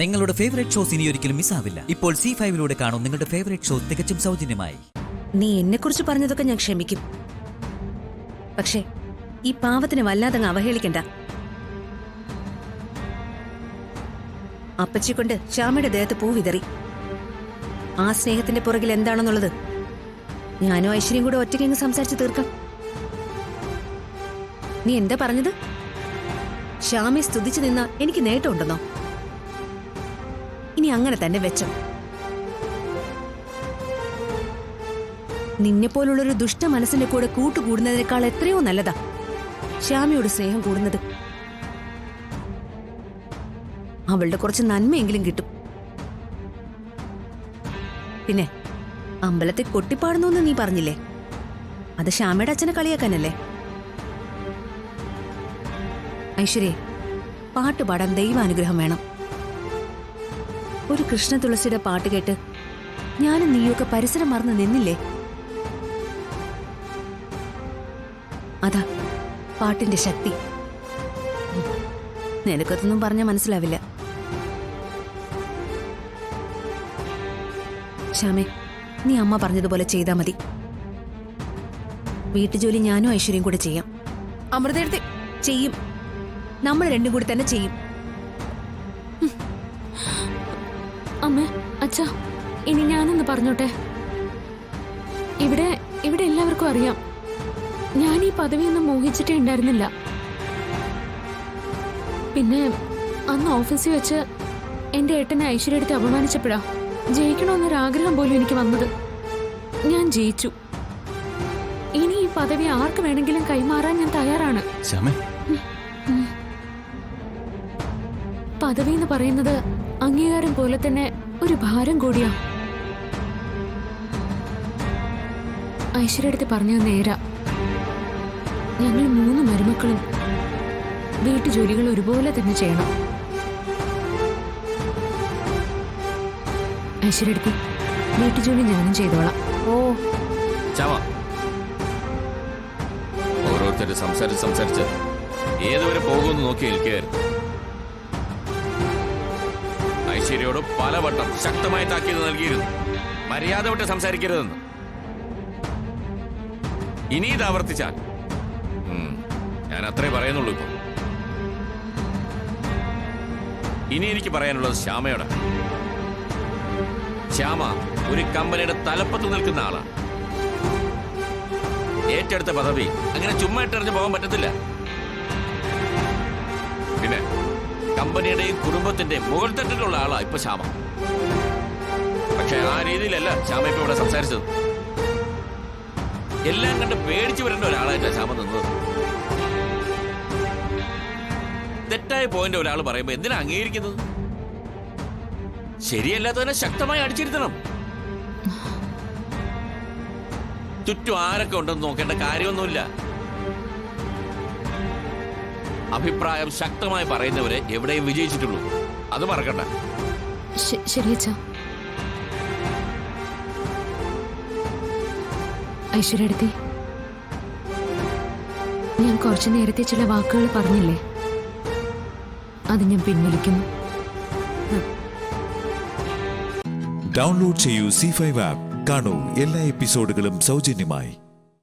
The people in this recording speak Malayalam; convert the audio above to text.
നിങ്ങളുടെ ഫേവറേറ്റ് ഷോസ് ഇനി ഒരിക്കലും മിസ്സാവില്ല. ഇപ്പോൾ C5 കാണും നിങ്ങളുടെ ഫേവറേറ്റ് ഷോ തികച്ചും സൗജന്യമായി. നീ എന്നെക്കുറിച്ച് പറഞ്ഞതൊക്കെ ഞാൻ ക്ഷമിക്കും. പക്ഷേ ഈ പാവത്തിന് വല്ലാതങ്ങ് അവഹേളിക്കണ്ട. അപ്പച്ചി കൊണ്ട് ശ്യാമയുടെ ദേഹത്ത് പൂ വിതറി. ആ സ്നേഹത്തിന്റെ പുറകിൽ എന്താണെന്നുള്ളത് ഞാനും ഐശ്വര്യം കൂടെ ഒറ്റയ്ക്കങ്ങ് സംസാരിച്ച് തീർക്കാം. നീ എന്താ പറഞ്ഞത്? ശ്യാമയെ സ്തുതിച്ചു നിന്നാ എനിക്ക് നേട്ടമുണ്ടെന്നോ? ഇനി അങ്ങനെ തന്നെ വെച്ചോ. നിന്നെപ്പോലുള്ളൊരു ദുഷ്ട മനസ്സിന്റെ കൂടെ കൂട്ടുകൂടുന്നതിനേക്കാൾ എത്രയോ നല്ലതാ ശ്യാമയോട് സ്നേഹം കൂടുന്നത്. അവളുടെ കുറച്ച് നന്മയെങ്കിലും കിട്ടും. പിന്നെ അമ്പലത്തെ കൊട്ടിപ്പാടുന്നു നീ പറഞ്ഞില്ലേ? അത് ശ്യാമയുടെ അച്ഛനെ കളിയാക്കാനല്ലേ? ഐശ്വര്യേ, പാട്ട് പാടാൻ ദൈവാനുഗ്രഹം വേണം. ഒരു കൃഷ്ണ തുളസിയുടെ പാട്ട് കേട്ട് ഞാനും നീയൊക്കെ പരിസരം മറന്ന് നിന്നില്ലേ? അതാ പാട്ടിന്റെ ശക്തി. നിനക്കതൊന്നും പറഞ്ഞാൽ മനസ്സിലാവില്ല. ശ്യാമേ, നീ അമ്മ പറഞ്ഞതുപോലെ ചെയ്താൽ മതി. വീട്ടുജോലി ഞാനും ഐശ്വര്യം കൂടെ ചെയ്യാം. അമൃതയെടുത്ത് ചെയ്യും. നമ്മൾ രണ്ടും കൂടി തന്നെ ചെയ്യും. അമ്മേ, അച്ഛാ, ഇനി ഞാനൊന്ന് പറഞ്ഞോട്ടെ. ഇവിടെ എല്ലാവർക്കും അറിയാം, ഞാൻ ഈ പദവിയൊന്നും മോഹിച്ചിട്ടേ ഉണ്ടായിരുന്നില്ല. പിന്നെ അന്ന് ഓഫീസിൽ വെച്ച് എന്റെ ഏട്ടനെ ഐശ്വര്യടുത്ത് അപമാനിച്ചപ്പോഴാ ജയിക്കണമെന്നൊരാഗ്രഹം പോലും എനിക്ക് വന്നത്. ഞാൻ ജയിച്ചു. ഇനി ഈ പദവി ആർക്ക് വേണമെങ്കിലും കൈമാറാൻ ഞാൻ തയ്യാറാണ്. പദവി എന്ന് പറയുന്നത് അംഗീകാരം പോലെ തന്നെ ഒരു ഭാരം കൂടിയാ. ഐശ്വര്യടുത്ത് പറഞ്ഞത് നേരാ. ഞങ്ങൾ 3 മരുമക്കളും വീട്ടുജോലികൾ ഒരുപോലെ തന്നെ ചെയ്യണം. ഐശ്വര്യടുത്ത് വീട്ടുജോലി ഞാനും ചെയ്തോളാം. ഓ, ഓരോരുത്തര് സംസാരിച്ച് ഏതുവരെ പോകുമെന്ന് നോക്കി നിൽക്കുകയായിരുന്നു. ഐശ്വര്യയോട് പലവട്ടം ശക്തമായി താക്കീത് നൽകിയിരുന്നു, മര്യാദ വിട്ട് സംസാരിക്കരുതെന്ന്. ഇനി ഇത് ആവർത്തിച്ചാൽ ഞാൻ അത്രേ പറയുന്നുള്ളൂ. ഇപ്പൊ ഇനി എനിക്ക് പറയാനുള്ളത് ശ്യാമയോടാണ്. ശ്യാമ ഒരു കമ്പനിയുടെ തലപ്പത്ത് നിൽക്കുന്ന ആളാണ്. ഏറ്റെടുത്ത പദവി അങ്ങനെ ചുമ്മാ ഇട്ടെറിഞ്ഞ് പോകാൻ പറ്റത്തില്ല. പിന്നെ കമ്പനിയുടെയും കുടുംബത്തിന്റെയും മുകൾ തട്ടിലുള്ള ആളാ ഇപ്പൊ ശ്യാമ. പക്ഷെ ആ രീതിയിലല്ല ശ്യാമ ഇപ്പൊ ഇവിടെ സംസാരിച്ചത്. എല്ലാം കണ്ട് പേടിച്ചു വരേണ്ട ഒരാളായിട്ടാ ശ്യാമ നിന്നത്. തെറ്റായ പോയിന്റ് ഒരാൾ പറയുമ്പോ എന്തിനാ അംഗീകരിക്കുന്നത്? ശരിയല്ലാത്തതിനെ ശക്തമായി അടിച്ചിരുത്തണം. ചുറ്റും ആരൊക്കെ ഉണ്ടെന്ന് നോക്കേണ്ട കാര്യമൊന്നുമില്ല. അഭിപ്രായം ശക്തമായി പറയുന്നവരെ എവിടെയും വിജയിച്ചിട്ടുള്ളൂ, അത് മറക്കണ്ട. ശരി അച്ഛാ. ഐശ്വര്യടുത്തി, ഞാൻ കുറച്ചു നേരത്തെ ചില വാക്കുകൾ പറഞ്ഞില്ലേ, അത് ഞാൻ പിൻവലിക്കുന്നു. ഡൗൺലോഡ് ചെയ്യൂ C5 ആപ്പ്. കാണൂ എല്ലാ എപ്പിസോഡുകളും സൗജന്യമായി.